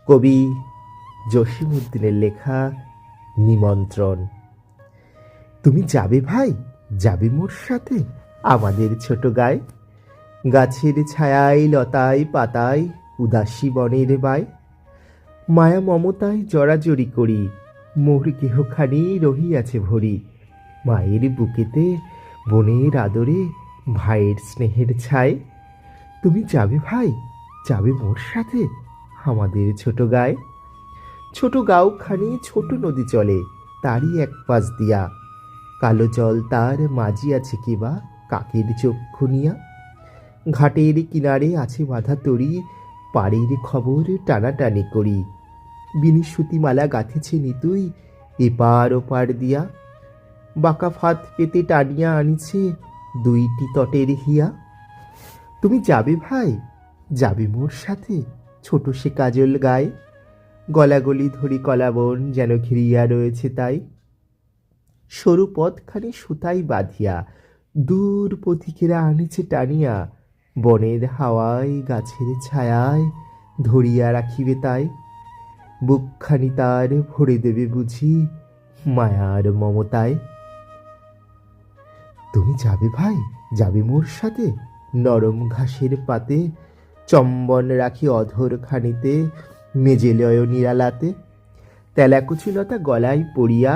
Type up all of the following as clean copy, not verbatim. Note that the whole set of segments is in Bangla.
কবি জসীমউদ্দিনের লেখা নিমন্ত্রণ। তুমি যাবে ভাই, যাবে মোর সাথে আমাদের ছোট গায়ে। গাছের ছায়ায় লতায় পাতায় উদাসী বনের বায়, মায়া মমতায় জড়াজড়ি করি মোর কেহখানি রহিয়াছে ভরি। মায়ের বুকেতে বোনের আদরে ভাইয়ের স্নেহের ছায়। তুমি যাবে ভাই, যাবে মোর সাথে আমাদের ছোট গায়ে। ছোট গাঁওখানি ছোট নদী চলে তারই এক পাশ দিয়া, কালো জল তার মাঝিয়াছে কিবা কাকের চক্ষু নিয়া। ঘাটের কিনারে আছে বাঁধা তরি, পাড়ের খবর টানাটানি করি। বিনিশুতিমালা গাঁথেছে নিতুই এপার ওপার দিয়া, বাঁকা ফাঁদ পেতে টানিয়া আনিছে দুইটি তটের হিয়া। তুমি যাবে ভাই, যাবে মোর সাথে ছোট সে কাজল গায়ে। গলাগলি ধরি কলাবন যেন ঘিরিয়া রয়েছে তাই, সরু পথখানি সুতাই বাঁধিয়া দূর পথিকেরা আনিছে টানিয়া। বনের হাওয়ায় গাছের ছায়ায় ধরিয়া রাখিবে তাই, বুকখানি তার ভরে দেবে বুঝি মায়ার মমতায়। তুমি যাবে ভাই, যাবে মোর সাথে নরম ঘাসের পাতে, চম্বন রাখি অধর খানিতে মেজেলয় নিরালাতে। তেলাকুচিলতা গলায় পড়িয়া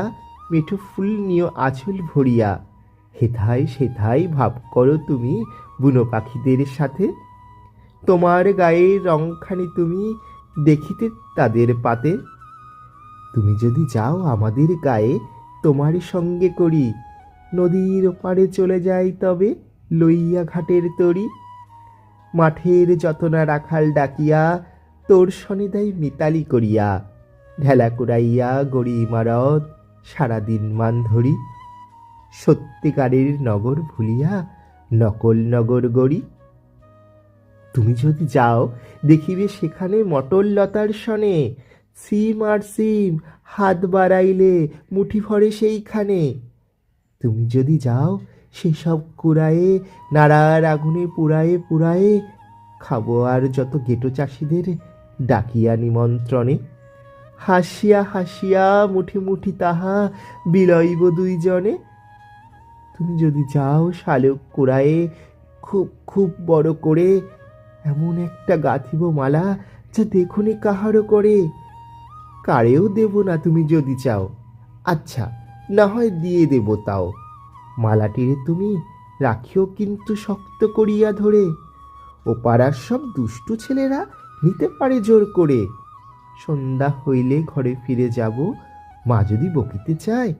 মেঠো ফুল নিয় আঁচল ভরিয়া, হেথায় সেথায় ভাব করো তুমি বুনো পাখিদের সাথে। তোমার গায়ের রংখানি তুমি দেখিতে তাদের পাতে। তুমি যদি যাও আমাদের গায়ে তোমার সঙ্গে করি, নদীর ওপারে চলে যাই তবে লইয়া ঘাটের তরি। মাঠের যতনা রাখাল ডাকিয়া তোর শনে দেয় মিতালি করিয়া, ঢেলা কুড়াইয়া গড়ি ইমারত সারাদিন মান ধরি। সত্যিকারের নগর ভুলিয়া নকল নগর গড়ি। তুমি যদি যাও দেখিবে সেখানে মটর লতার সনে, সিম আর সিম হাত বাড়াইলে মুঠি ভরে সেইখানে। তুমি যদি যাও সেসব কুড়ায়ে নাড়ার আগুনে পুড়ায়ে পুড়ায়ে, খাবো আর যত গেটো চাষিদের ডাকিয়া নিমন্ত্রণে। হাসিয়া হাসিয়া মুঠি মুঠি তাহা বিলইব দুইজনে। তুমি যদি যাও শালুক কুড়ায়ে খুব খুব বড় করে, এমন একটা গাঁথিব মালা যা দেখুনি কাহারও করে। কারেও দেব না তুমি যদি চাও, আচ্ছা না হয় দিয়ে দেব তাও। মালাটিরে তুমি রাখিও কিন্তু শক্ত করিয়া ধরে, ও পাড়ার সব দুষ্টু ছেলেরা নিতে পারে জোর করে। সন্ধ্যা হইলে ঘরে ফিরে যাব, মা যদি বকিতে চায়,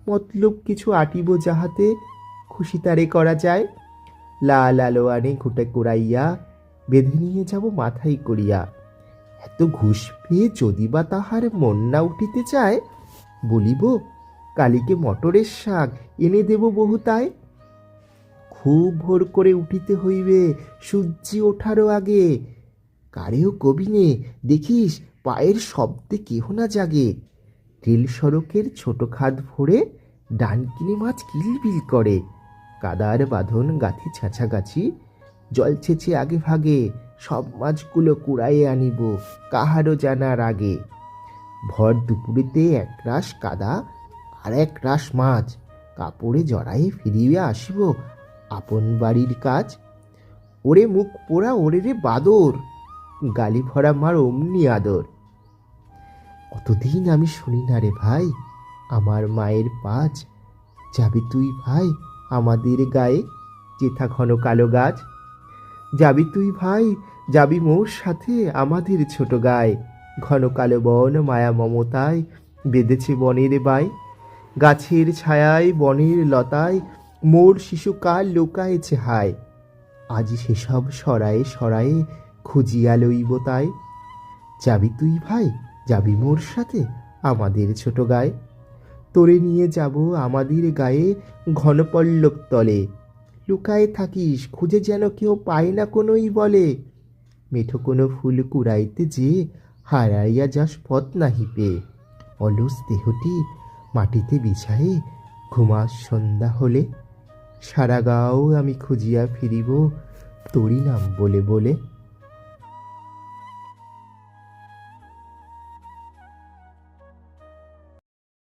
মতলব কিছু আটিব যাহাতে খুশি তারে করা যায়। লাল আলোয়ানে ঘুটে কুড়াইয়া বেঁধে নিয়ে যাব মাথায় করিয়া। এত ঘুষ পেয়ে যদি বা তাহার মন না উঠিতে চায়, বলিব কালীকে মটরের শাক এনে দেব বহু তাই। খুব ভোর করে উঠিতে হইবে সূর্যি ওঠারও আগে, কারেও কবিনে দেখিস পায়ের শব্দে কেহ না জাগে। রেল সড়কের ছোট খাদ ভরে ডানকিনি মাছ কিলবিল করে, কাদার বাঁধন গাথি ছাছাগাছি জল ছেঁচে আগে ভাগে। সব মাছগুলো কুড়াইয়ে আনিব কাহারও জানার আগে। ভর দুপুরেতে এক রাশ কাদা আর এক রাশ মাছ, কাপড়ে জড়াইয়ে ফিরিয়া আসিব আপন বাড়ির কাজ। ওরে মুখ পোড়া ওরে রে বাদর, গালি ভরা মার অমনি আদর। কতদিন আমি শুনি না রে ভাই আমার মায়ের পাঁচ, যাবি তুই ভাই আমাদের গায়ে যেথা ঘন কালো গাছ। যাবি তুই ভাই, যাবি মোর সাথে আমাদের ছোট গায়ে। ঘন কালো বন মায়া মমতায় বেঁধেছে বনের বাই, গাছের ছায়ায় বনের লতায় মোর শিশুকাল লোকায়েছে হায়। আজি সেসব সরায়ে সরায়ে খুঁজিয়া লইব তাই। যাবি তুই ভাই, যাবি মোর সাথে আমাদের ছোট গায়ে। তোরে নিয়ে যাব আমাদের গায়ে ঘন পল্লব তলে, লুকায়ে থাকিস খুঁজে যেন কেউ পায় না কোনোই বলে। মেঠো কোনো ফুল কুড়াইতে যে হারাইয়া যাস পথ নাহি পেয়ে, অলস দেহটি মাটিতে বিছায়ে ঘুমাস সন্ধ্যা হলে। সারা গাঁও আমি খুঁজিয়া ফিরিব তোরি নাম বলে বলে।